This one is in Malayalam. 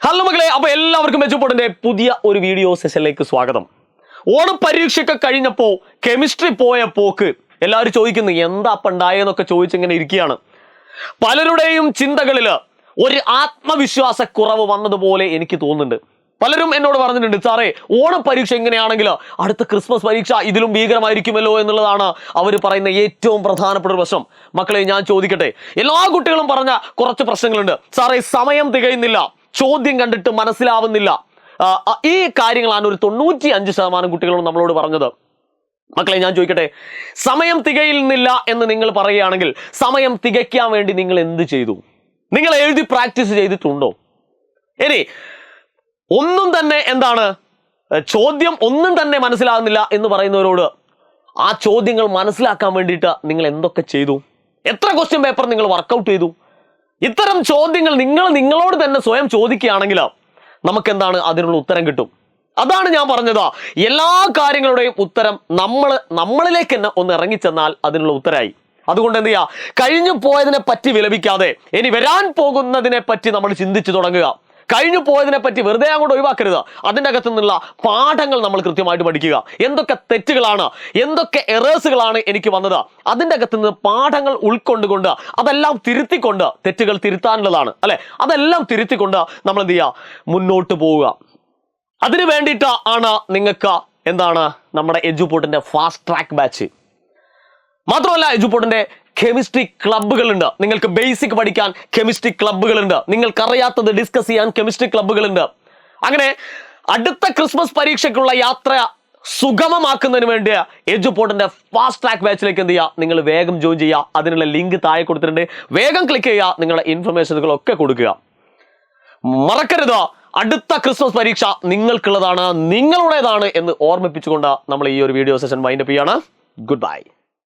ഹലോ മക്കളെ, അപ്പോൾ എല്ലാവർക്കും എജുപോർട്ടിന്റെ പുതിയ ഒരു വീഡിയോ സെഷനിലേക്ക് സ്വാഗതം. ഓണപരീക്ഷയൊക്കെ കഴിഞ്ഞപ്പോൾ കെമിസ്ട്രി പോയ പോക്ക് എല്ലാവരും ചോദിക്കുന്നു എന്താ ഉണ്ടായെന്നൊക്കെ ചോദിച്ചിങ്ങനെ ഇരിക്കുകയാണ്. പലരുടെയും ചിന്തകളിൽ ഒരു ആത്മവിശ്വാസക്കുറവ് വന്നതുപോലെ എനിക്ക് തോന്നുന്നുണ്ട്. പലരും എന്നോട് പറഞ്ഞിട്ടുണ്ട്, സാറേ ഓണപരീക്ഷ എങ്ങനെയാണെങ്കിൽ അടുത്ത ക്രിസ്മസ് പരീക്ഷ ഇതിലും ഭീകരമായിരിക്കുമല്ലോ എന്നുള്ളതാണ് അവർ പറയുന്ന ഏറ്റവും പ്രധാനപ്പെട്ട ഒരു പ്രശ്നം. മക്കളെ ഞാൻ ചോദിക്കട്ടെ, എല്ലാ കുട്ടികളും പറഞ്ഞ കുറച്ച് പ്രശ്നങ്ങളുണ്ട്. സാറേ സമയം തികയുന്നില്ല, ചോദ്യം കണ്ടിട്ട് മനസ്സിലാവുന്നില്ല, ഈ കാര്യങ്ങളാണ് ഒരു 95% കുട്ടികളും നമ്മളോട് പറഞ്ഞത്. മക്കളെ ഞാൻ ചോദിക്കട്ടെ, സമയം തികയുന്നില്ല എന്ന് നിങ്ങൾ പറയുകയാണെങ്കിൽ സമയം തികയ്ക്കാൻ വേണ്ടി നിങ്ങൾ എന്ത് ചെയ്തു? നിങ്ങൾ എഴുതി പ്രാക്ടീസ് ചെയ്തിട്ടുണ്ടോ? ഇനി ഒന്നും തന്നെ ചോദ്യം ഒന്നും തന്നെ മനസ്സിലാകുന്നില്ല എന്ന് പറയുന്നവരോട് ആ ചോദ്യങ്ങൾ മനസ്സിലാക്കാൻ വേണ്ടിയിട്ട് നിങ്ങൾ എന്തൊക്കെ ചെയ്തു? എത്ര ക്വസ്റ്റ്യൻ പേപ്പർ നിങ്ങൾ വർക്കൗട്ട് ചെയ്തു? ഇത്തരം ചോദ്യങ്ങൾ നിങ്ങളോട് തന്നെ സ്വയം ചോദിക്കുകയാണെങ്കിൽ നമുക്ക് അതിനുള്ള ഉത്തരം കിട്ടും. അതാണ് ഞാൻ പറഞ്ഞത്, എല്ലാ കാര്യങ്ങളുടെയും ഉത്തരം നമ്മളിലേക്ക് തന്നെ ഒന്ന് ഇറങ്ങിച്ചെന്നാൽ അതിനുള്ള ഉത്തരമായി. അതുകൊണ്ട് എന്ത് ചെയ്യുക, കഴിഞ്ഞു പോയതിനെ പറ്റി വിലപിക്കാതെ ഇനി വരാൻ പോകുന്നതിനെ പറ്റി നമ്മൾ ചിന്തിച്ചു തുടങ്ങുക. കഴിഞ്ഞു പോയതിനെ പറ്റി വെറുതെ അങ്ങോട്ട് ഒഴിവാക്കരുത്. അതിൻ്റെ അകത്തു നിന്നുള്ള പാഠങ്ങൾ നമ്മൾ കൃത്യമായിട്ട് പഠിക്കുക. എന്തൊക്കെ തെറ്റുകളാണ്, എന്തൊക്കെ എറേഴ്സുകളാണ് എനിക്ക് വന്നത്, അതിൻ്റെ അകത്തു നിന്ന് പാഠങ്ങൾ ഉൾക്കൊണ്ടുകൊണ്ട് അതെല്ലാം തിരുത്തിക്കൊണ്ട്, തെറ്റുകൾ തിരുത്താനുള്ളതാണ് അല്ലെ, അതെല്ലാം തിരുത്തിക്കൊണ്ട് നമ്മൾ എന്ത് ചെയ്യുക, മുന്നോട്ട് പോവുക. അതിനു വേണ്ടിയിട്ട് ആണ് നിങ്ങൾക്ക് നമ്മുടെ എജുപോർട്ടിന്റെ ഫാസ്റ്റ് ട്രാക്ക് ബാച്ച്. മാത്രമല്ല എജുപോർട്ടിന്റെ കെമിസ്ട്രി ക്ലബ്ബുകളുണ്ട്. നിങ്ങൾക്ക് ബേസിക് പഠിക്കാൻ കെമിസ്ട്രി ക്ലബ്ബുകളുണ്ട്. നിങ്ങൾക്കറിയാത്തത് ഡിസ്കസ് ചെയ്യാൻ കെമിസ്ട്രി ക്ലബ്ബുകളുണ്ട്. അങ്ങനെ അടുത്ത ക്രിസ്മസ് പരീക്ഷയ്ക്കുള്ള യാത്ര സുഗമമാക്കുന്നതിന് വേണ്ടി എജുപോർട്ടിന്റെ ഫാസ്റ്റ് ട്രാക്ക് ബാച്ചിലേക്ക് എന്ത് ചെയ്യുക, നിങ്ങൾ വേഗം ജോയിൻ ചെയ്യുക. അതിനുള്ള ലിങ്ക് താഴെ കൊടുത്തിട്ടുണ്ട്, വേഗം ക്ലിക്ക് ചെയ്യുക, നിങ്ങളുടെ ഇൻഫർമേഷനുകളൊക്കെ കൊടുക്കുക. മറക്കരുത്, അടുത്ത ക്രിസ്മസ് പരീക്ഷ നിങ്ങൾക്കുള്ളതാണ്, നിങ്ങളുടേതാണ് എന്ന് ഓർമ്മിപ്പിച്ചുകൊണ്ട് നമ്മൾ ഈ ഒരു വീഡിയോ സെഷൻ വൈൻഡപ്പ് ചെയ്യാണ്. Good bye.